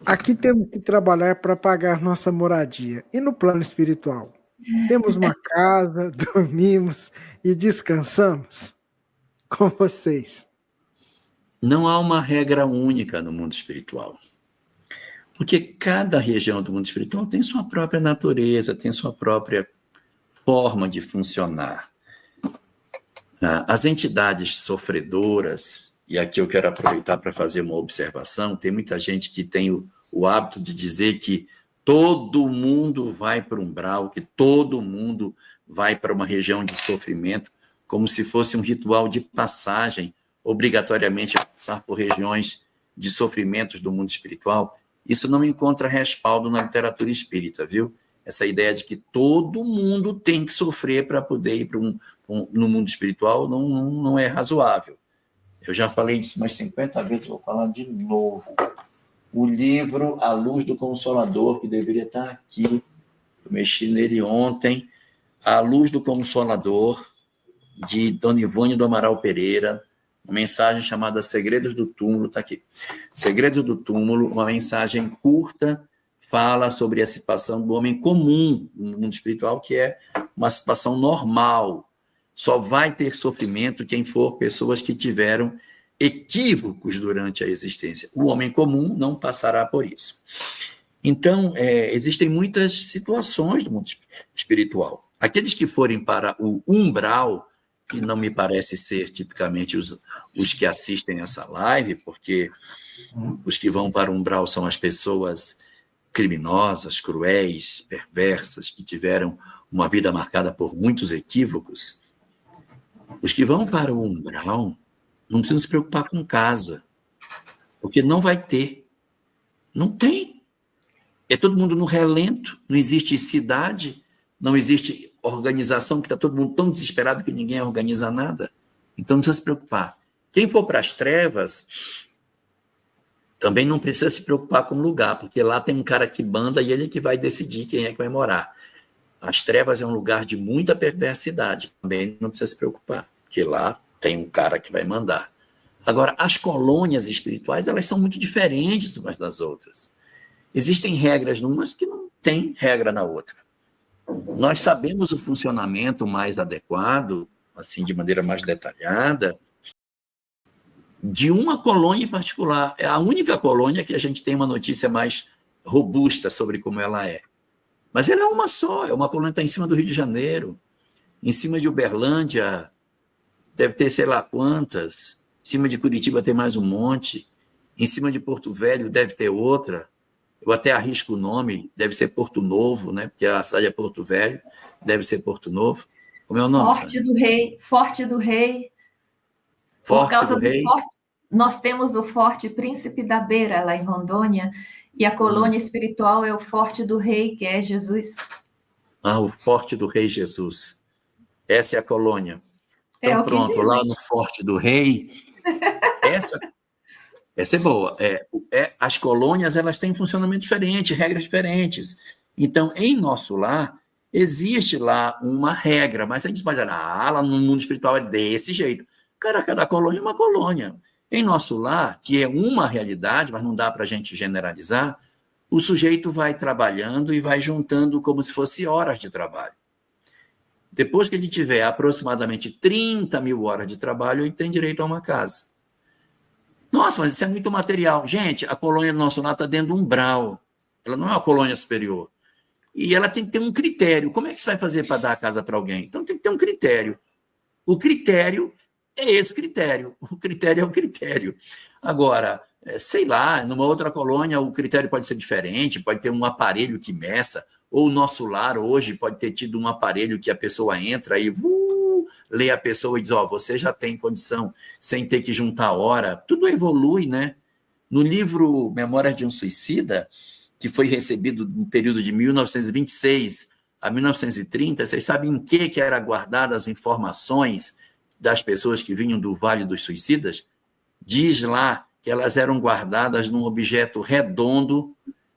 Aqui temos que trabalhar para pagar nossa moradia. E no plano espiritual? Temos uma casa, dormimos e descansamos com vocês. Não há uma regra única no mundo espiritual. Porque cada região do mundo espiritual tem sua própria natureza, tem sua própria forma de funcionar. As entidades sofredoras, e aqui eu quero aproveitar para fazer uma observação, tem muita gente que tem o hábito de dizer que todo mundo vai para o umbral, que todo mundo vai para uma região de sofrimento, como se fosse um ritual de passagem, obrigatoriamente passar por regiões de sofrimentos do mundo espiritual. Isso não encontra respaldo na literatura espírita, viu? Essa ideia de que todo mundo tem que sofrer para poder ir no mundo espiritual não é razoável. Eu já falei disso umas 50 vezes, vou falar de novo. O livro A Luz do Consolador, que deveria estar aqui, eu mexi nele ontem, A Luz do Consolador, de Dona Ivone do Amaral Pereira, uma mensagem chamada Segredos do Túmulo, está aqui. Segredos do Túmulo, uma mensagem curta, fala sobre a situação do homem comum no mundo espiritual, que é uma situação normal. Só vai ter sofrimento quem for pessoas que tiveram equívocos durante a existência. O homem comum não passará por isso. Então, existem muitas situações do mundo espiritual. Aqueles que forem para o umbral, que não me parece ser tipicamente os que assistem essa live, porque os que vão para o umbral são as pessoas criminosas, cruéis, perversas, que tiveram uma vida marcada por muitos equívocos. Os que vão para o umbral não precisam se preocupar com casa, porque não vai ter. Não tem. É todo mundo no relento, não existe cidade, não existe organização, que está todo mundo tão desesperado que ninguém organiza nada. Então não precisa se preocupar. Quem for para as trevas também não precisa se preocupar com o lugar, porque lá tem um cara que manda e ele que vai decidir quem é que vai morar. As trevas é um lugar de muita perversidade, também não precisa se preocupar, porque lá tem um cara que vai mandar. Agora, as colônias espirituais, elas são muito diferentes umas das outras. Existem regras numas que não tem regra na outra. Nós sabemos o funcionamento mais adequado, assim, de maneira mais detalhada, de uma colônia em particular. É a única colônia que a gente tem uma notícia mais robusta sobre como ela é. Mas ela é uma só, é uma colônia que está em cima do Rio de Janeiro, em cima de Uberlândia, deve ter sei lá quantas, em cima de Curitiba tem mais um monte, em cima de Porto Velho deve ter outra, eu até arrisco o nome, deve ser Porto Novo, né? Porque a cidade é Porto Velho, deve ser Porto Novo. Como é o nome? Forte do Rei, Forte do Rei. Forte Por causa do Rei. Forte, nós temos o Forte Príncipe da Beira, lá em Rondônia, e a colônia espiritual é o Forte do Rei, que é Jesus. O Forte do Rei Jesus. Essa é a colônia. Então, pronto, lá no Forte do Rei, essa é boa. As colônias, elas têm funcionamento diferente, regras diferentes. Então, em nosso lar, existe lá uma regra, mas a gente pode dizer, lá no mundo espiritual é desse jeito. Cara, cada colônia é uma colônia. Em nosso lar, que é uma realidade, mas não dá para a gente generalizar, o sujeito vai trabalhando e vai juntando como se fosse horas de trabalho. Depois que ele tiver aproximadamente 30 mil horas de trabalho, ele tem direito a uma casa. Nossa, mas isso é muito material. Gente, a colônia do nosso lar está dentro do umbral. Ela não é uma colônia superior. E ela tem que ter um critério. Como é que você vai fazer para dar a casa para alguém? Então tem que ter um critério. O critério é esse critério. O critério é o critério. Agora, sei lá, numa outra colônia o critério pode ser diferente, pode ter um aparelho que meça, ou o nosso lar hoje pode ter tido um aparelho que a pessoa entra e lê a pessoa e diz, você já tem condição, sem ter que juntar hora. Tudo evolui, né? No livro Memórias de um Suicida, que foi recebido no período de 1926 a 1930, vocês sabem em que eram guardadas as informações das pessoas que vinham do Vale dos Suicidas? Diz lá que elas eram guardadas num objeto redondo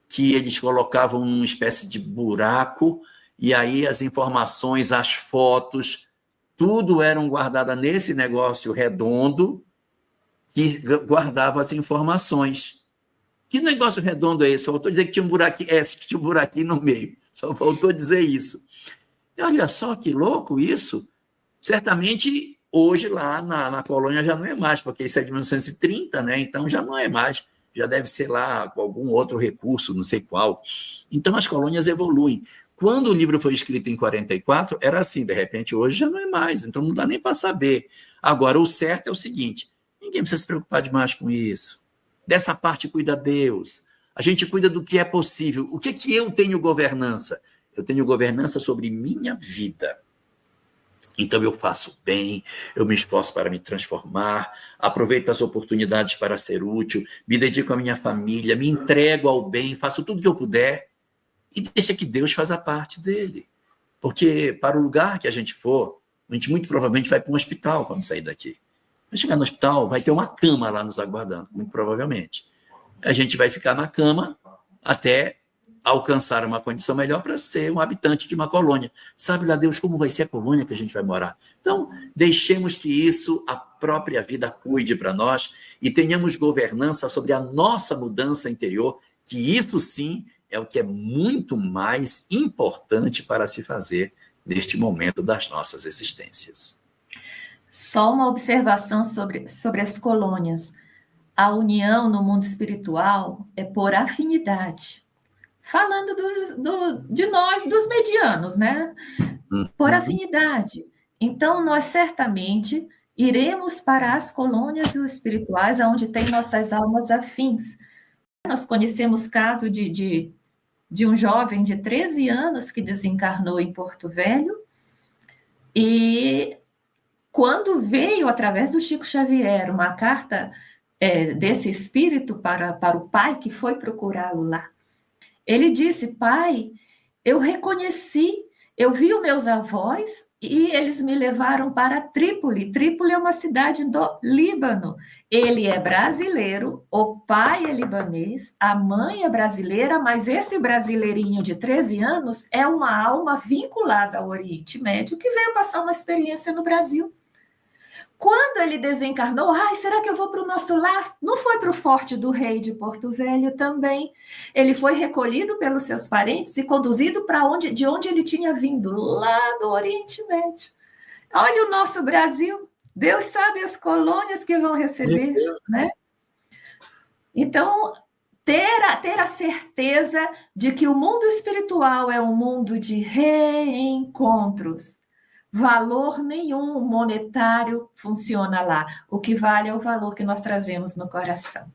que eles colocavam numa espécie de buraco, e aí as informações, as fotos, tudo eram guardadas nesse negócio redondo que guardava as informações. Que negócio redondo é esse? Só faltou dizer que tinha um buraquinho, que tinha um buraquinho no meio. Só faltou dizer isso. E olha só que louco isso. Certamente, hoje lá na colônia já não é mais, porque isso é de 1930, né? Então já não é mais. Já deve ser lá algum outro recurso, não sei qual. Então as colônias evoluem. Quando o livro foi escrito em 44, era assim, de repente hoje já não é mais, então não dá nem para saber. Agora, o certo é o seguinte, ninguém precisa se preocupar demais com isso. Dessa parte cuida Deus. A gente cuida do que é possível. O que eu tenho governança? Eu tenho governança sobre minha vida. Então eu faço bem, eu me esforço para me transformar, aproveito as oportunidades para ser útil, me dedico à minha família, me entrego ao bem, faço tudo que eu puder e deixa que Deus faça parte dele. Porque para o lugar que a gente for, a gente muito provavelmente vai para um hospital quando sair daqui. Vai chegar no hospital, vai ter uma cama lá nos aguardando, muito provavelmente. A gente vai ficar na cama até alcançar uma condição melhor para ser um habitante de uma colônia. Sabe lá Deus como vai ser a colônia que a gente vai morar? Então, deixemos que isso, a própria vida, cuide para nós e tenhamos governança sobre a nossa mudança interior, que isso sim é o que é muito mais importante para se fazer neste momento das nossas existências. Só uma observação sobre as colônias. A união no mundo espiritual é por afinidade. Falando de nós, dos medianos, né? Por afinidade. Então, nós certamente iremos para as colônias espirituais, onde tem nossas almas afins. Nós conhecemos caso de um jovem de 13 anos que desencarnou em Porto Velho, e quando veio, através do Chico Xavier, uma carta desse espírito para o pai que foi procurá-lo lá, ele disse: pai, eu reconheci, eu vi os meus avós e eles me levaram para Trípoli. Trípoli é uma cidade do Líbano. Ele é brasileiro, o pai é libanês, a mãe é brasileira, mas esse brasileirinho de 13 anos é uma alma vinculada ao Oriente Médio que veio passar uma experiência no Brasil. Quando ele desencarnou, será que eu vou para o nosso lar? Não foi para o Forte do Rei de Porto Velho também. Ele foi recolhido pelos seus parentes e conduzido de onde ele tinha vindo, lá do Oriente Médio. Olha o nosso Brasil. Deus sabe as colônias que vão receber, né? Então, ter a certeza de que o mundo espiritual é um mundo de reencontros. Valor nenhum monetário funciona lá. O que vale é o valor que nós trazemos no coração.